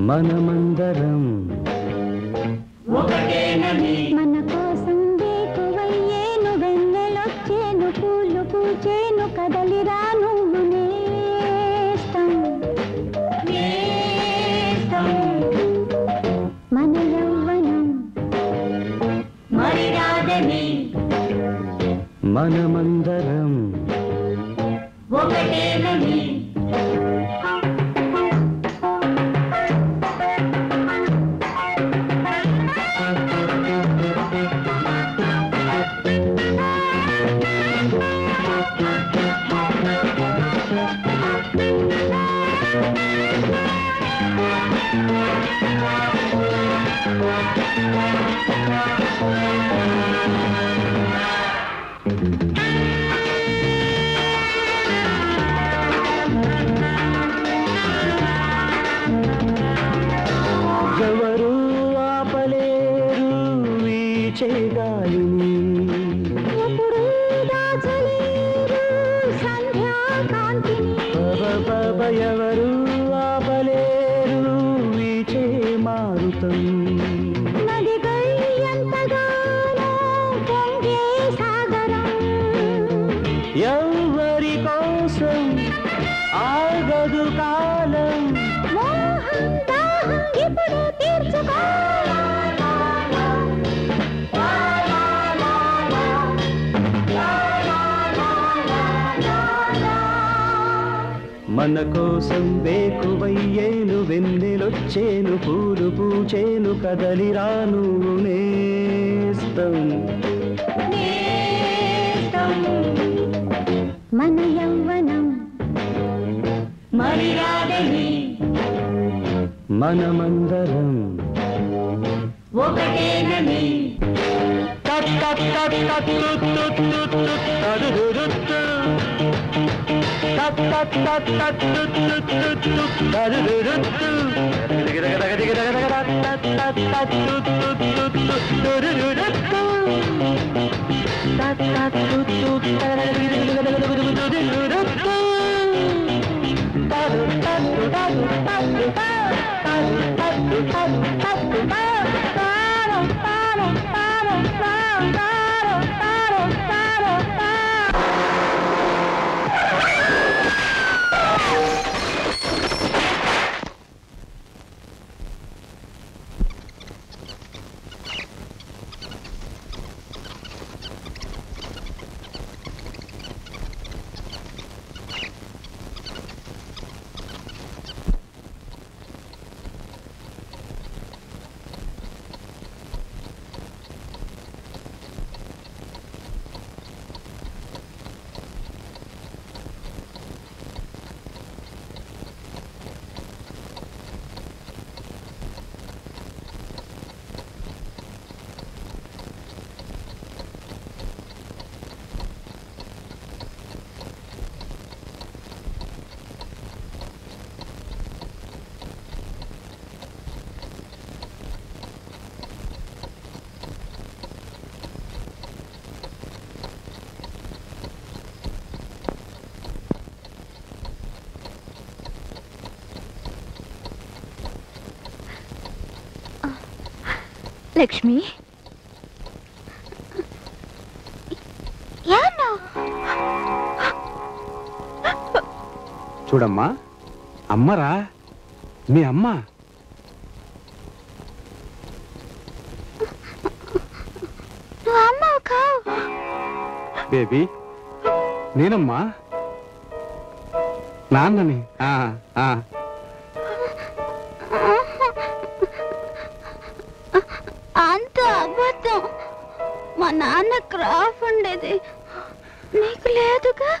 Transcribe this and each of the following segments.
మనమందరం ఒకటేనని మన కోసం వేకువయ్యేను వెన్నెలొచ్చేను పూలు పూచేను కదలిరా నువ్వు నేస్తం నేస్తం మన యవ్వనం మరిరాదని మనమందరం ఒకటేనని ఎవరు ఆపలేరు వీచే గాలిని ఎప్పుడు దాచలేరు సంధ్యాకాంతిని పవ ఎవరు ఆపలేరు వీచే మారుతం నదిగై ఎంతగానో పొంగే సాగరం ఎవరి కోసం ఆగదు కాలం మోహం దాహం ఇప్పుడు తీర్చుకో మన కోసం వేకువయ్యేను వెన్నెలొచ్చేను పూలు పూచేను కదలిరాను నేస్తం నేస్తం మన యవ్వనం మరిరాదని మనమందరం ఒకటేనని లక్ష్మి చూడమ్మా అమ్మరా మీ అమ్మ బేబీ నేనమ్మా నాన్నని అంత అబద్ధం మా నాన్న క్రాఫ్ ఉండేది నీకు లేదుగా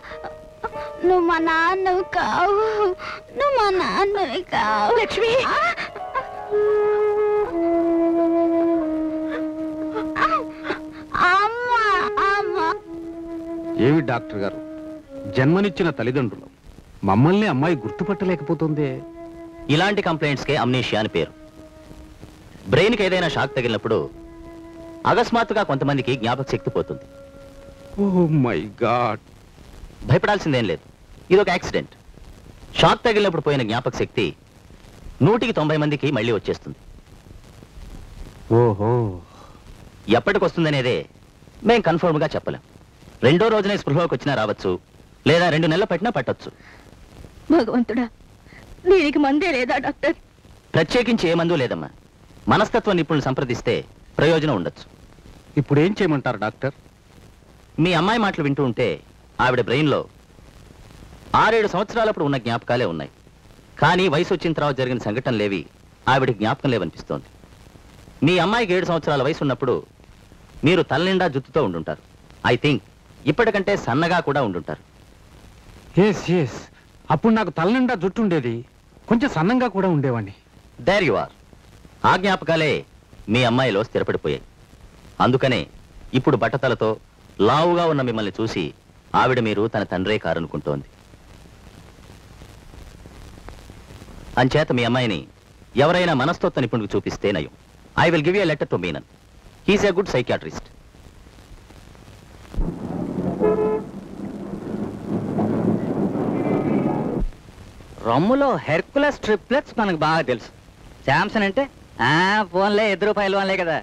నువ్వు మా నాన్నవి కావు నువ్వు మా నాన్నవి కావు లక్ష్మి ఏమి డాక్టర్ గారు జన్మనిచ్చిన తల్లిదండ్రులు మమ్మల్ని అమ్మాయి గుర్తుపట్టలేకపోతుంది ఇలాంటి కంప్లైంట్స్ కే అమ్నీషియా అని పేరు బ్రెయిన్ కి ఏదైనా షాక్ తగిలినప్పుడు అకస్మాత్తుగా కొంతమందికి జ్ఞాపక శక్తి పోతుంది ఓ మై గాడ్ భయపడాల్సిందేం లేదు ఇది ఒక యాక్సిడెంట్ షాక్ తగిలినప్పుడు పోయిన జ్ఞాపక శక్తి 190 మందికి మళ్ళీ వచ్చేస్తుంది. ఓహో, ఎప్పటికొస్తుందనేదే మేం కన్ఫర్మ్గా చెప్పలేం. రెండో రోజునే స్పృహలోకి వచ్చినా రావచ్చు, లేదా 2 నెలలు పట్టినా పట్టొచ్చు. భగవంతుడా, దీనికి మందే లేదా డాక్టర్? ప్రత్యేకించి ఏ మందు లేదమ్మా. మనస్తత్వ నిపుణులు సంప్రదిస్తే ప్రయోజనం ఉండొచ్చు. ఇప్పుడు ఏం చేయమంటారు డాక్టర్? మీ అమ్మాయి మాటలు వింటూ ఉంటే ఆవిడ బ్రెయిన్లో 6-7 సంవత్సరాలప్పుడు ఉన్న జ్ఞాపకాలే ఉన్నాయి. కానీ వయసు వచ్చిన తర్వాత జరిగిన సంఘటనలేవి ఆవిడ జ్ఞాపకం లేవనిపిస్తోంది. మీ అమ్మాయికి 7 సంవత్సరాల వయసు ఉన్నప్పుడు మీరు తలనిండా జుత్తుతో ఉండుంటారు. ఐ థింక్ ఇప్పటికంటే సన్నగా కూడా ఉండుంటారు. ఎస్, అప్పుడు నాకు తలనిండా జుట్టు ఉండేది, కొంచెం సన్నంగా కూడా ఉండేవాడిని. There you are. ఆ జ్ఞాపకాలే మీ అమ్మాయిలో స్థిరపడిపోయాయి. అందుకనే ఇప్పుడు బట్టతలతో లావుగా ఉన్న మిమ్మల్ని చూసి ఆవిడ మీరు తన తండ్రే కారనుకుంటోంది. అంచేత మీ అమ్మాయిని ఎవరైనా మనస్తత్వ నిపుణుడికి చూపిస్తే నయం. I will give you a letter to Menon. He's a good psychiatrist. రమ్ములో హెర్కులస్ ట్రిప్లెట్స్ మనకు బాగా తెలుసు. శాంసన్ అంటే ఫోన్లే ₹2 వన్లే కదా.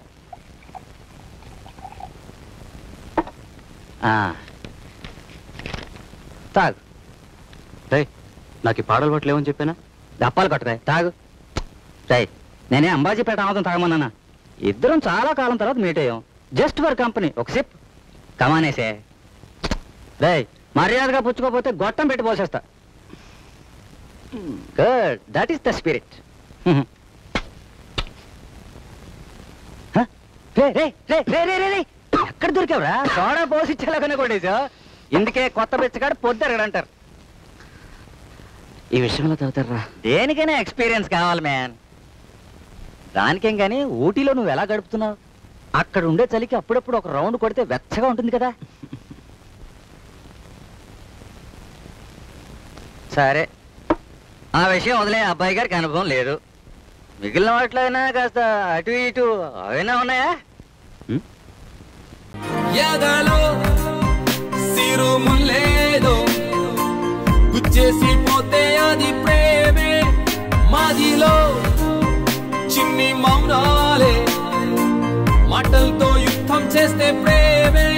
తాగు. నాకు ఈ పాడలు పట్టలేవని చెప్పానా? దప్పాలు కొట్టరా, తాగు. నేనే అంబాజీపేట ఆమోదం తాగమన్నానా? ఇద్దరం చాలా కాలం తర్వాత మీట్ అయ్యాం. జస్ట్ ఫర్ కంపెనీ, ఒక సిప్. కమానేసే రే, మర్యాదగా పుచ్చుకోపోతే గొట్టం పెట్టి పోసేస్తా. Good, that is the spirit. ఎక్కడ దొరికావురా? సోడా పోసిచ్చేలాగానే కొట్టేసా. ఇందుకే కొత్త బెచ్చగాడు పొద్దురగడంటారు. ఈ విషయంలో తాగుతారా? దేనికైనా ఎక్స్పీరియన్స్ కావాలి మ్యాన్. దానికేం కానీ ఊటీలో నువ్వు ఎలా గడుపుతున్నావు? అక్కడ ఉండే చలికి అప్పుడప్పుడు ఒక రౌండ్ కొడితే వెచ్చగా ఉంటుంది కదా. సరే, ఆ విషయం వదిలే. అబ్బాయి గారికి అనుభవం లేదు. మిగిలిన వాటిలో కాస్త అటు ఇటు అయినా ఉన్నాయా? ఎదలో సిరుములేదో గుచ్చేసి పోతే అది ప్రేమే. మాదిలో చిన్ని మౌనాలే మాటలతో యుద్ధం చేస్తే ప్రేమే.